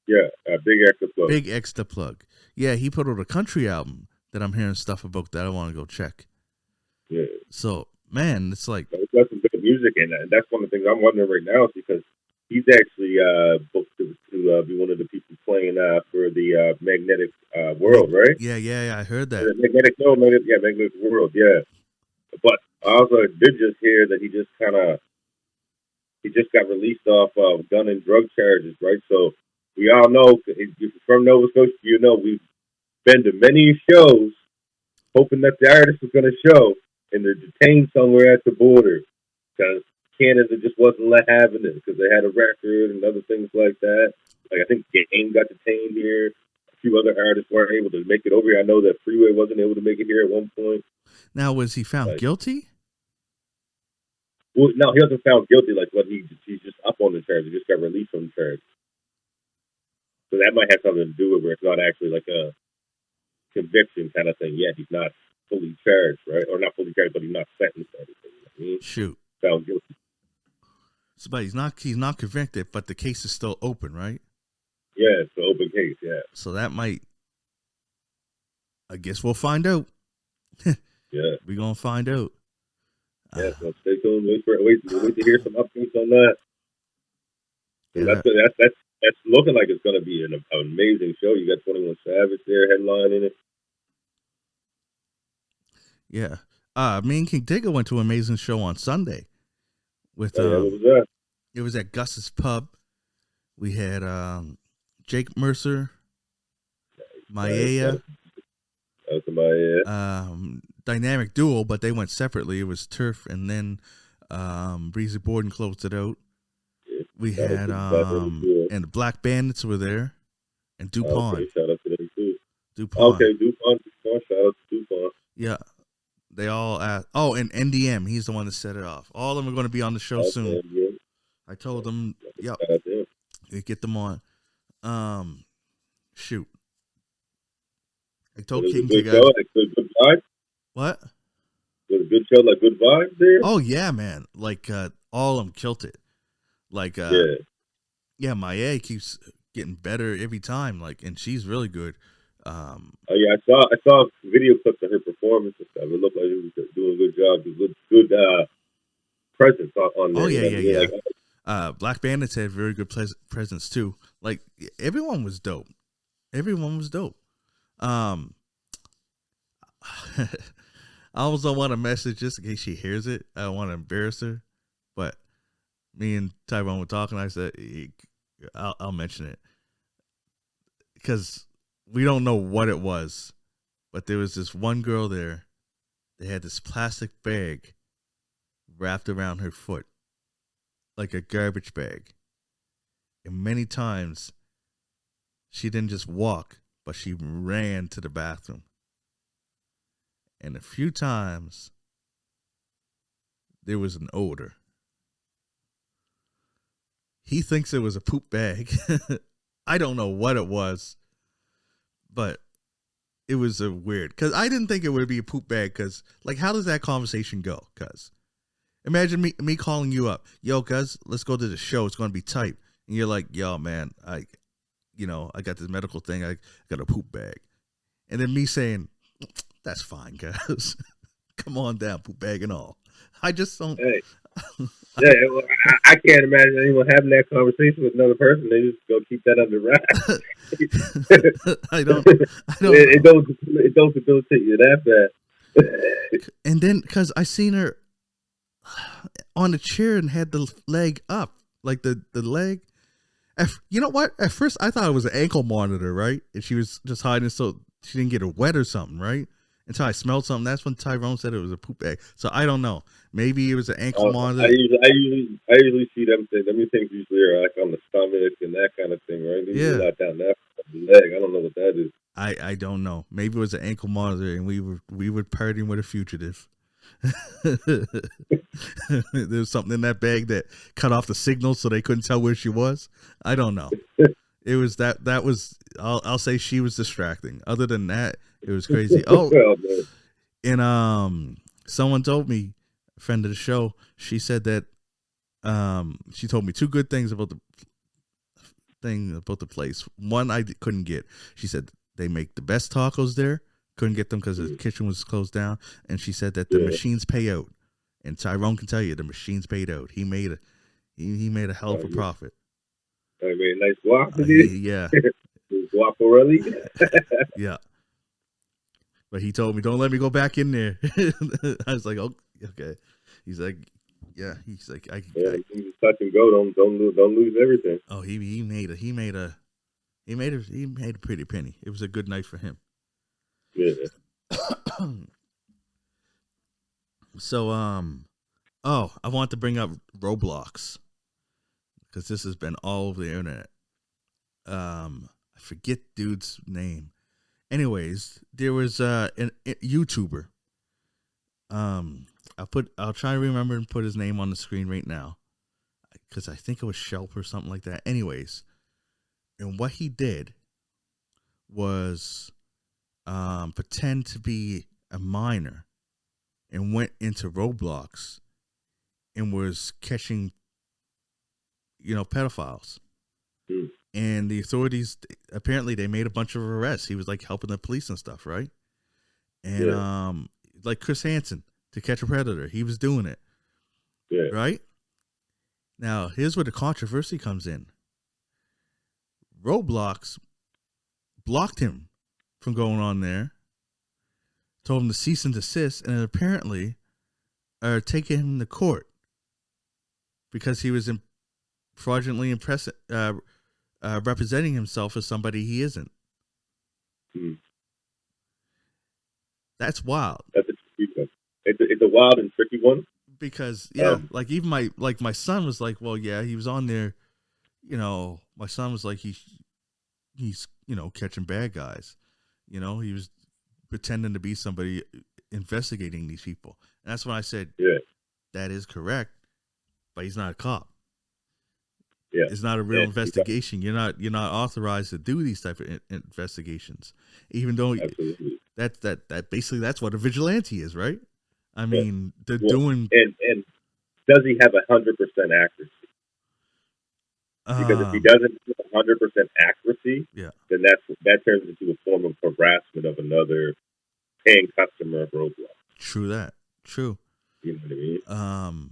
Yeah, Big X the Plug. Big X the Plug. Yeah, he put out a country album that I'm hearing stuff about that I want to go check. Yeah. So, man, it's like It's got some good music, and that's one of the things I'm wondering right now is because he's actually booked to be one of the people playing for the Magnetic World, right? Yeah, I heard that. Magnetic World, yeah. But I also did just hear that he just got released off gun and drug charges, right? So we all know, if you're from Nova Scotia, you know we've been to many shows hoping that the artist was going to show, and they're detained somewhere at the border because Canada just wasn't having it because they had a record and other things like that. Like I think Game got detained here. A few other artists weren't able to make it over here. I know that Freeway wasn't able to make it here at one point. Now, was he found guilty? Well, no, he wasn't found guilty. Like, what he's just up on the charge. He just got released from the charge. So that might have something to do with where it's not actually like a conviction kind of thing. Yeah, he's not fully charged, right? Or not fully charged, but he's not sentenced or anything. You know what I mean? Shoot. Found guilty. So, but he's not convicted, but the case is still open, right? Yeah, it's an open case, yeah. So that might, I guess we'll find out. Yeah. We're going to find out. Yeah, so stay tuned. Wait to hear some updates on that. Yeah. That's looking like it's going to be an amazing show. You got 21 Savage there headlining it. Yeah. Me and King Digger went to an amazing show on Sunday. With what was that? It was at Gus's Pub. We had Jake Mercer, Maya, dynamic duo, but they went separately. It was Turf and then Breezy Borden closed it out. We had and the Black Bandits were there, and DuPont. Okay, shout out to them too. DuPont. Okay, DuPont. Shout out to DuPont. Yeah, they all asked. Oh, and NDM. He's the one that set it off. All of them are going to be on the show soon. Yeah. I told them, yep, get them on. Shoot. I told King to go. Good vibe. What? Was a good show, like good vibes there. Oh yeah, man! Like all of them killed it. Like yeah, Maya keeps getting better every time. Like, and she's really good. Oh yeah, I saw video clips of her performance and stuff. It looked like she was doing a good job. Good presence on there. Oh yeah. Like, Black Bandits had very good presence too. Like everyone was dope. I also want to message just in case she hears it. I don't want to embarrass her, but me and Tyrone were talking. I said I'll mention it because we don't know what it was, but there was this one girl there. They had this plastic bag wrapped around her foot, like a garbage bag. And many times she didn't just walk, but she ran to the bathroom. And a few times there was an odor. He thinks it was a poop bag. I don't know what it was, but it was a weird, because I didn't think it would be a poop bag, because like, how does that conversation go? Because imagine me calling you up, yo, cuz let's go to the show, it's going to be tight, and you're like, yo man, I got this medical thing, I got a poop bag, and then me saying, that's fine, cuz come on down, poop bag and all. I just don't. Hey, yeah, well, I can't imagine anyone having that conversation with another person. They just go keep that under wraps. I don't. I don't it know. don't debilitate you that bad. And then because I seen her on the chair and had the leg up, like the leg. You know what? At first, I thought it was an ankle monitor, right? And she was just hiding so she didn't get her wet or something, right? Until I smelled something. That's when Tyrone said it was a poop bag. So I don't know. Maybe it was an ankle monitor. I usually see them things. Things usually are like on the stomach and that kind of thing, right? They usually not down that leg. I don't know what that is. I don't know. Maybe it was an ankle monitor, and we were partying with a fugitive. There was something in that bag that cut off the signal, so they couldn't tell where she was. I don't know. It was that was. I'll say she was distracting. Other than that, it was crazy. Oh, and someone told me, a friend of the show, she said that she told me two good things about the place. One I couldn't get. She said they make the best tacos there. Couldn't get them because the kitchen was closed down. And she said that the machines pay out. And Tyrone can tell you the machines paid out. He made a hell of a profit. I mean, nice guap, yeah. Guaporelli. Yeah. But he told me, don't let me go back in there. I was like, oh, okay. He's like, yeah. He's like, I touch and go. Don't lose everything. Oh, he made a pretty penny. It was a good night for him. Yeah. So, I want to bring up Roblox because this has been all over the internet. I forget dude's name. Anyways, there was a YouTuber. I'll try to remember and put his name on the screen right now because I think it was Shelp or something like that. Anyways, and what he did was pretend to be a minor and went into Roblox and was catching, pedophiles. And the authorities, apparently they made a bunch of arrests. He was like helping the police and stuff, right? And like Chris Hansen, To Catch a Predator, he was doing it. Yeah. Right? Now, here's where the controversy comes in. Roblox blocked him from going on there, told him to cease and desist, and apparently are taking him to court because he was fraudulently representing himself as somebody he isn't. That's wild. That's a tricky one. It's a wild and tricky one. Because like even my son was like, well, yeah, he was on there. My son was like, he's catching bad guys. He was pretending to be somebody investigating these people. And that's when I said, that is correct, but he's not a cop. Yeah. It's not a real investigation. You're not authorized to do these type of investigations, even though that basically that's what a vigilante is, right? I mean, they're doing. And does he have 100% accuracy? Because if he doesn't have 100% accuracy, then that turns into a form of harassment of another paying customer of Roblox. True that. True. You know what I mean?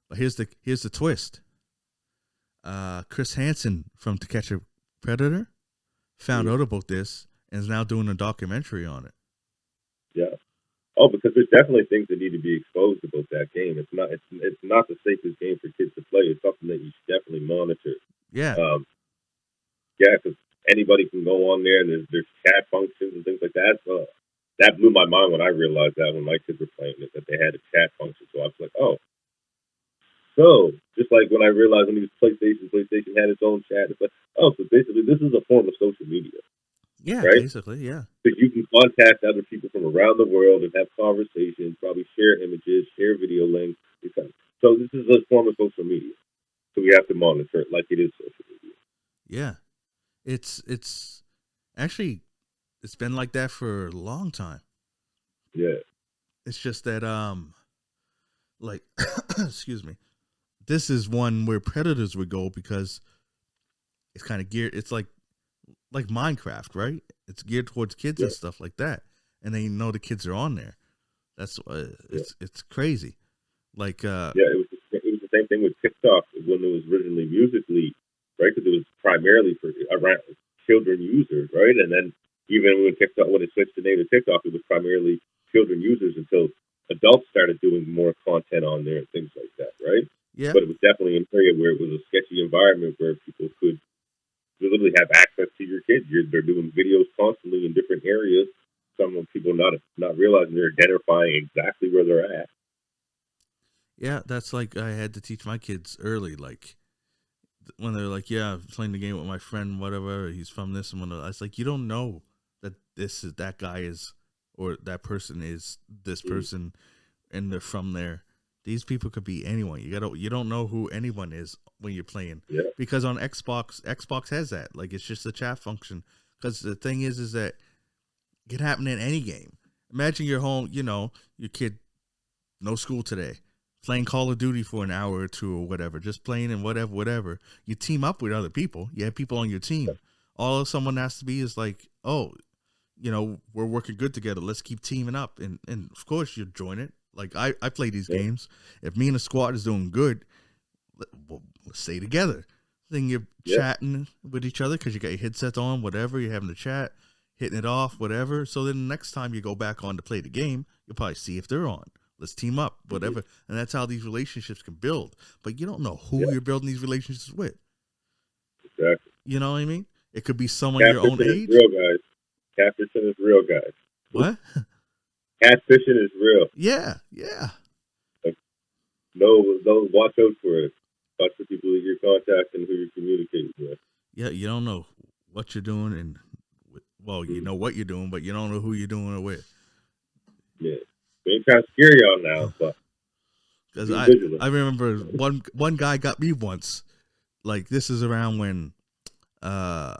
But here's the twist. Chris Hansen from To Catch a Predator found out about this and is now doing a documentary on it. Yeah. Oh, because there's definitely things that need to be exposed about that game. It's not the safest game for kids to play. It's something that you should definitely monitor. Yeah. Because anybody can go on there and there's chat functions and things like that. So that blew my mind when I realized that when my kids were playing it, that they had a chat function. So I was like, oh. So just like when I realized when he was PlayStation had its own chat. It's like, oh, so basically this is a form of social media. Yeah, right? Basically, yeah. Because you can contact other people from around the world and have conversations, probably share images, share video links. So this is a form of social media. So we have to monitor it like it is social media. Yeah. It's actually, it's been like that for a long time. Yeah. It's just that, like, excuse me. This is one where predators would go because it's kind of geared. It's like Minecraft, right? It's geared towards kids and stuff like that, and they know the kids are on there. That's it's crazy. Like, Yeah, it was the same thing with TikTok when it was originally Musically, right? Because it was primarily for around children users, right? And then even when it switched the name to TikTok, it was primarily children users until adults started doing more content on there and things like that, right? yeah, But it was definitely an area where it was a sketchy environment where people could literally have access to your kids. They're doing videos constantly in different areas. Some people not realizing they're identifying exactly where they're at. yeah. That's like I had to teach my kids early. Like when they're like, "Yeah, I'm playing the game with my friend, whatever. He's from this and whatnot." I was like, "You don't know that that guy is, or that person is this Mm. person, and they're from there. These people could be anyone. You don't know who anyone is when you're playing, Yeah, because on Xbox has that. Like it's just a chat function. Because the thing is that it can happen in any game. Imagine you're home, your kid, no school today, playing Call of Duty for an hour or two or whatever, just playing and whatever. You team up with other people. You have people on your team. All someone has to be is like, oh, we're working good together. Let's keep teaming up. And of course you join it. Like I play these yeah, games. If me and the squad is doing good, let's stay together. Then you're yeah. chatting with each other because you got your headsets on, whatever. You're having a chat, hitting it off, whatever. So then the next time you go back on to play the game, you'll probably see if they're on. Let's team up, Mm-hmm. whatever. And that's how these relationships can build. But you don't know who Yeah, you're building these relationships with. exactly. You know what I mean? It could be someone your own Catfishing is age. real, guys. Catfishing is real, guys. What? Catfishing is real. Yeah, yeah. Like, no, watch out for it. Watch for people that you're contacting, who you're communicating with. Yeah, you don't know what you're doing, and well, you Mm-hmm. know what you're doing, but you don't know who you're doing it with. Yeah, we ain't trying to scare y'all now, but Because be I vigilant. I remember one guy got me once. Like this is around when uh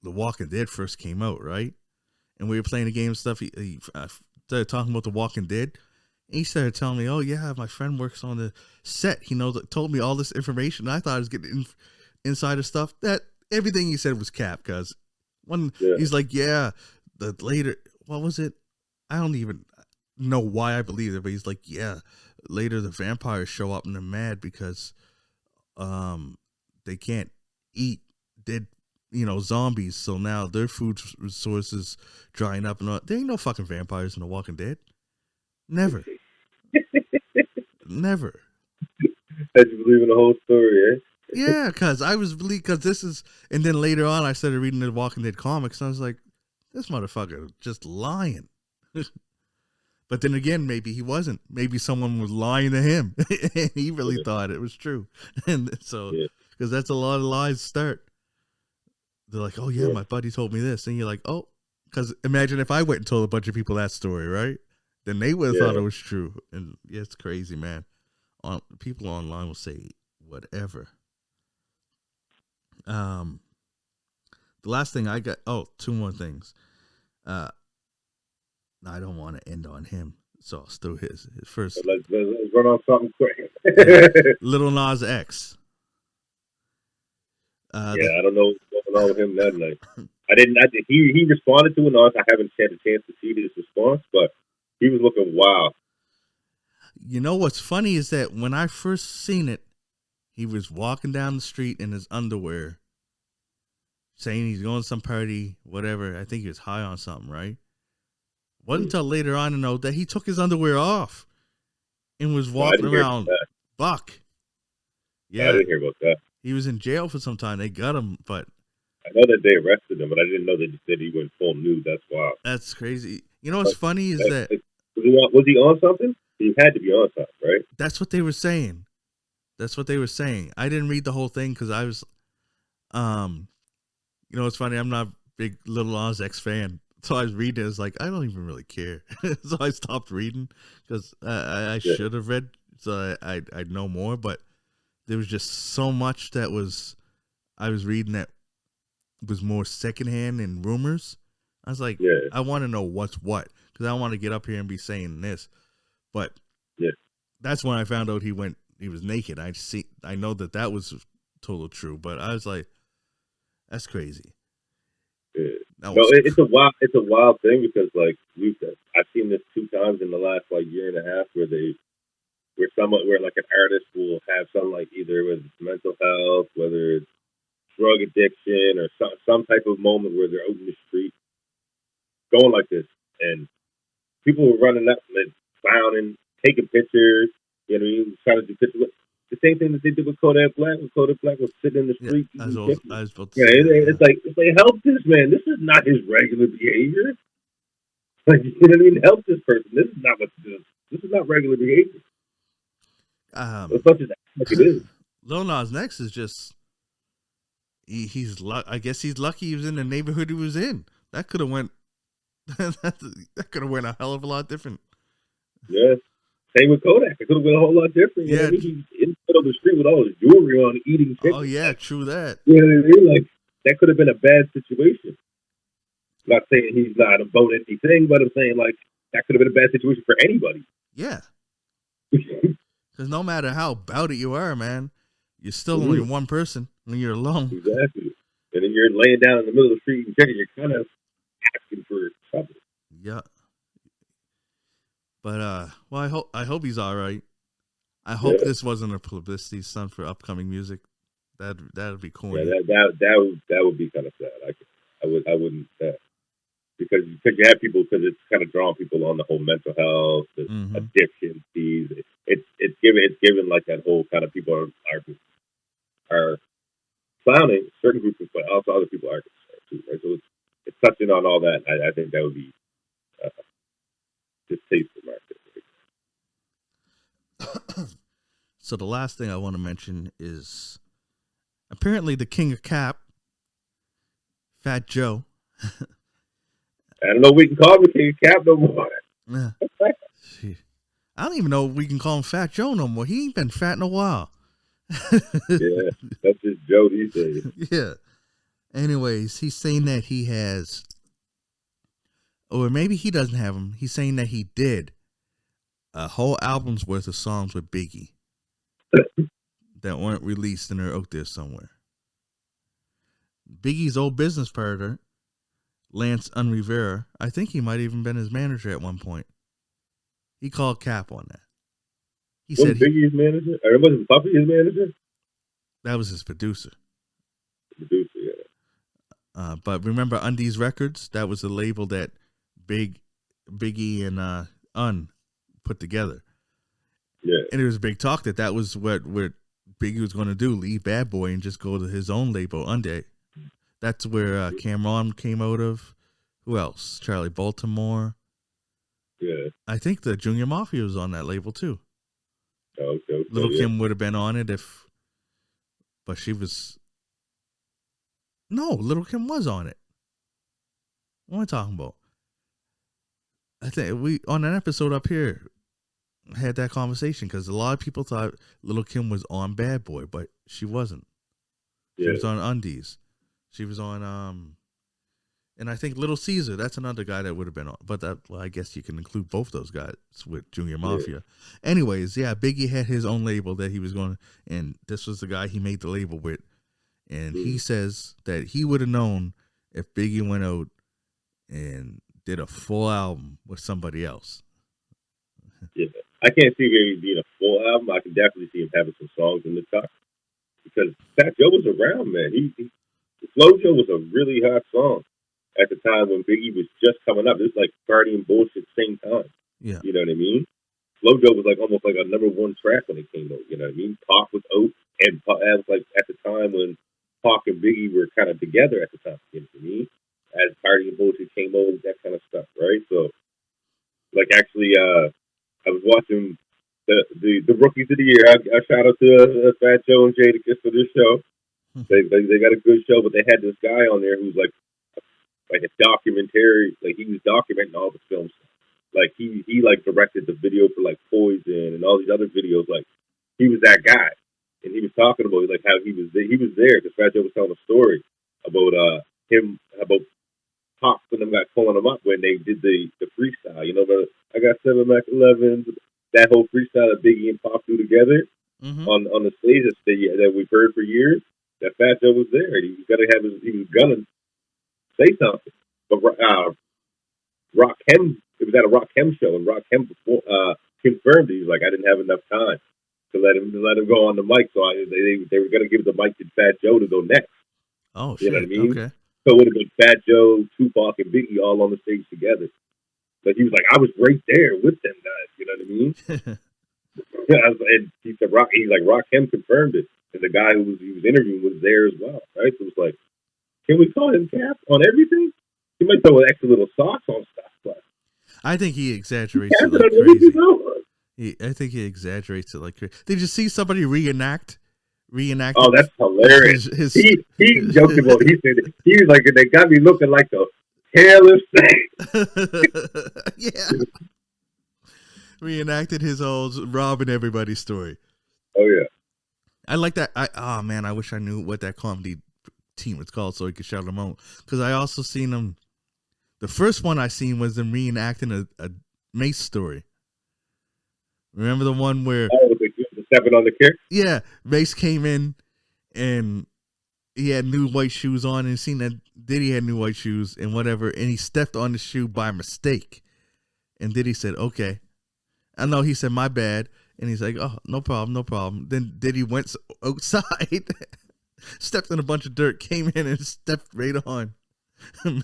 The Walking Dead first came out, right? And we were playing the game and stuff. He started talking about The Walking Dead. And he started telling me, "Oh yeah, my friend works on the set. He told me all this information. I thought I was getting insider stuff. That everything he said was cap. Because one, Yeah, he's like, yeah, the later, what was it? I don't even know why I believe it, but he's like, yeah, later the vampires show up and they're mad because they can't eat dead zombies, so now their food resources drying up and all. There ain't no fucking vampires in The Walking Dead. Never. Never. had you believe in the whole story, eh? Yeah, because I was because this is, and then later on I started reading the Walking Dead comics and I was like, this motherfucker just lying. But then again, maybe he wasn't. Maybe someone was lying to him and he really Yeah, thought it was true. And so, yeah, because that's a lot of lies start. They're like, oh yeah, yeah, my buddy told me this. And you're like, oh, because imagine if I went and told a bunch of people that story, right? Then they would have thought yeah. it was true. And yeah, it's crazy, man. People online will say whatever. Um, the last thing I got, two more things. I don't want to end on him, so I'll still his But first. let's run on something quick. Yeah, Little Nas X. Yeah, I don't know what's going on with him that night. He responded to it. I haven't had a chance to see his response, but he was looking wild. You know what's funny is that when I first seen it, he was walking down the street in his underwear, saying he's going to some party, whatever. I think he was high on something, right? Wasn't until later on to know that he took his underwear off and was No, I walking didn't hear about around that. buck. No, I Yeah, didn't hear about that. he was in jail for some time. They got him, but I know that they arrested him, but I didn't know that he went full nude. That's wild. that's crazy. You know what's But funny is that was he on something? He had to be on something, right? that's what they were saying. That's what they were saying. I didn't read the whole thing because I was, it's funny. I'm not a big Little Nas X fan. So I was reading it. It's like, I don't even really care. So I stopped reading because I Yeah, should have read. So I'd know more. But there was just so much that I was reading that was more secondhand and rumors. I was like, yeah, I want to know what's what because I don't want to get up here and be saying this. But yeah. that's when I found out he was naked. I know that was total true, but I was like, that's crazy. Yeah. That No, was it's a wild thing because like I've seen this two times in the last like year and a half where where like an artist will have some like either with mental health, whether it's drug addiction or some type of moment where they're out in the street going like this, and people were running up and clowning, taking pictures. You know, what I mean, trying to do pictures. The same thing that they did with Kodak Black. When Kodak Black was sitting in the street, I was about to yeah, say that, it's like help this man. This is not his regular behavior. Like, you know what I mean? Help this person. This is not what this is not regular behavior. As much as like it is. Lil Nas X is just I guess he's lucky he was in the neighborhood he was in. That could have went that could have went a hell of a lot different. Yeah. Same with Kodak. It could have been a whole lot different. You know what I mean? He's in the middle of the street with all his jewelry on, eating chicken. Oh yeah, true that. You know what I mean? Like, that could have been a bad situation. I'm not saying he's not about anything, but I'm saying like that could have been a bad situation for anybody. Yeah. Because no matter how about it you are, man, you're still only one person when you're alone. Exactly. And then you're laying down in the middle of the street and checking, you're kind of asking for trouble. Yeah. But well, I hope he's all right. I hope this wasn't a publicity stunt for upcoming music. That'd be corny. Yeah, that would be kind of sad. I wouldn't because you have people, because it's kind of drawing people on the whole mental health, the addiction piece. It's given like that whole kind of people are clowning certain groups, but also other people are concerned too, right? So it's touching on all that. I think that would be distasteful market. So the last thing I want to mention is apparently the king of cap, Fat Joe. I don't know if we can call him the king of cap no more. I don't even know if we can call him Fat Joe no more. He ain't been fat in a while. Yeah, that's just Joe these days. Yeah. Anyways, he's saying that he has, or maybe he doesn't have them. He's saying that he did a whole album's worth of songs with Biggie that weren't released and they're out there somewhere. Biggie's old business partner, Lance Unrivera, I think he might even been his manager at one point. He called Cap on that. He said Biggie's manager? Or wasn't Puffy his manager? That was his producer. Yeah. But remember Undies Records? That was the label that Biggie and Un put together. Yeah. And there was big talk that was what Biggie was going to do, leave Bad Boy and just go to his own label, Unday. That's where Cameron came out of. Who else? Charlie Baltimore. Yeah. I think the Junior Mafia was on that label too. Okay, Little Kim would have been on it but she was. No, Little Kim was on it. What am I talking about? I think we on an episode up here had that conversation because a lot of people thought Little Kim was on Bad Boy, but she wasn't. She was on Undies. She was on and I think Little Caesar, that's another guy that would have been on. But I guess you can include both those guys with Junior Mafia. Yeah. Anyways, yeah, Biggie had his own label that he was going, and this was the guy he made the label with. And he says that he would have known if Biggie went out and did a full album with somebody else. Yeah, I can't see Biggie being a full album. I can definitely see him having some songs in the top because Fat Joe was around, man. Flow Joe was a really hot song at the time when Biggie was just coming up. It was like Party and Bullshit same time. Yeah. You know what I mean? Flow Joe was like almost like a number one track when it came out. You know what I mean? Pac was out, and that was like at the time when Pac and Biggie were kind of together at the time. You know what I mean? As Party and Bullshit came out, that kind of stuff, right? So, like, actually, I was watching the Rookies of the Year. I shout out to Fat Joe and Jadakiss for this show. They got a good show, but they had this guy on there who's like a documentary, like he was documenting all the films. Like he like directed the video for like Poison and all these other videos. Like he was that guy, and he was talking about like how he was there because Fat Joe was telling a story about about Pac when them guys pulling him up when they did the freestyle. You know, I got 7 Mac 11s. That whole freestyle that Biggie and Pac do together on the stage that we've heard for years. That Fat Joe was there. He was gonna say something. But Rakim, it was at a Rakim show, and Rakim confirmed it. He was like, I didn't have enough time to let him go on the mic, so they were going to give the mic to Fat Joe to go next. Oh, you shit. know what I mean? Okay. So it would have been Fat Joe, Tupac, and Biggie all on the stage together. But he was like, I was right there with them guys. You know what I mean? And he said, Rakim confirmed it, and the guy he was interviewing was there as well, right? So it was like, can we call him Cap on everything? He might throw an extra little sauce on stuff, but I think he exaggerates it like crazy. I think he exaggerates it like crazy. Did you see somebody reenact? Oh, that's hilarious. He joked about it. He said he was like, they got me looking like a careless thing. Yeah. Reenacted his old robbing everybody story. Oh yeah. I like that. I wish I knew what that comedy team was called so he could shout them out. Because I also seen them. The first one I seen was them reenacting a Mace story. Remember the one where the stepping on the kick? Yeah, Mace came in and he had new white shoes on, and seen that Diddy had new white shoes and whatever, and he stepped on the shoe by mistake. And Diddy said, okay. I know, he said, my bad. And he's like, oh, no problem, no problem. Then Diddy went outside, stepped in a bunch of dirt, came in and stepped right on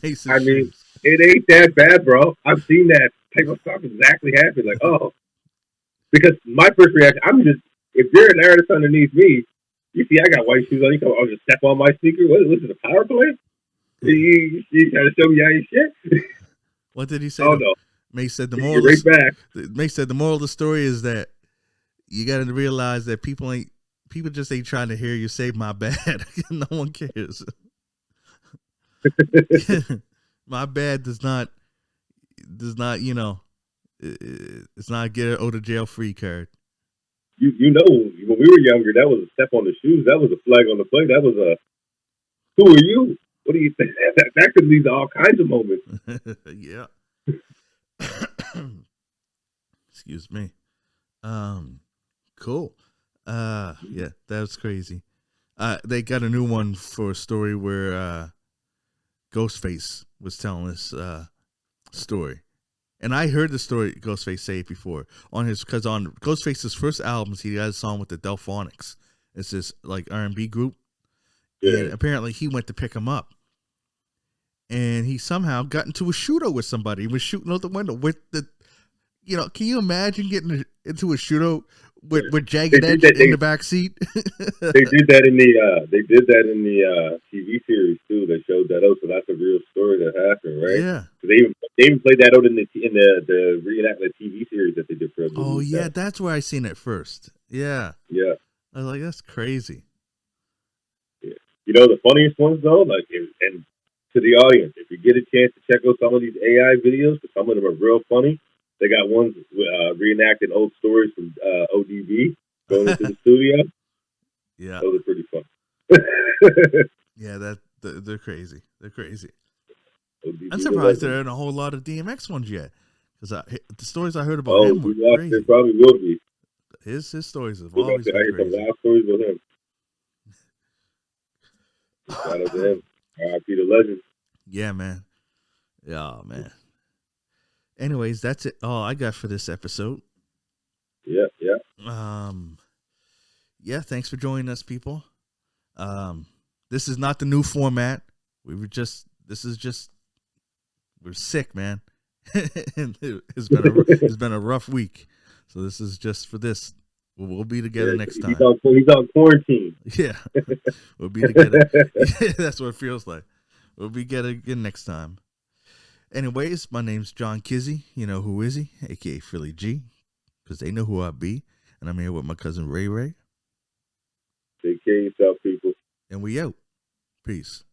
Mace's shoes. It ain't that bad, bro. I've seen that type of stuff exactly happen. Like, oh. Because my first reaction, if you're an artist underneath me, you see I got white shoes on, you come, I'll just step on my sneaker. What is it, a power play? You trying to show me how you shit? What did he say? Oh, no. Mace said the moral of the story is that you got to realize that people just ain't trying to hear you say my bad. No one cares. My bad does not, it's not get an out of jail free card. You know, when we were younger, that was a step on the shoes. That was a flag on the play. That was who are you? What do you think? That could lead to all kinds of moments. Yeah. Excuse me. Cool. Yeah, that was crazy. They got a new one for a story where Ghostface was telling this story. And I heard the story Ghostface say it before because on Ghostface's first albums, he got a song with the Delphonics. It's this like R&B group. Yeah. And apparently he went to pick him up. And he somehow got into a shootout with somebody. He was shooting out the window with can you imagine getting into a shootout with Jagged Edge in the back seat? They did that in the TV series too. They showed that out, so that's a real story that happened, right? Yeah. They even played that out in the reenactment TV series that they did for. Oh yeah, that's where I seen it first. Yeah. Yeah. I was like, that's crazy. Yeah. The funniest ones though, and to the audience, if you get a chance to check out some of these AI videos, because some of them are real funny. They got ones reenacting old stories from ODB going into the studio. Yeah, those are pretty fun. Yeah, they're crazy. They're crazy. ODB, I'm surprised there aren't a whole lot of DMX ones yet, because the stories I heard about him were crazy. There probably will be. His stories have always been crazy. I heard some wild stories with him. Shout out to him. R.I.P. the legend. Yeah, man. Yeah, man. Anyways, that's it. All I got for this episode. Yeah. Yeah, thanks for joining us, people. This is not the new format. We're sick, man. It's been a rough week. So this is just for this. We'll be together next time. He's on quarantine. Yeah. We'll be together. Yeah, that's what it feels like. We'll be together again next time. Anyways, my name's John Kizzy. You know who is he? A.K.A. Philly G. Because they know who I be. And I'm here with my cousin Ray Ray. Take care of yourself, people. And we out. Peace.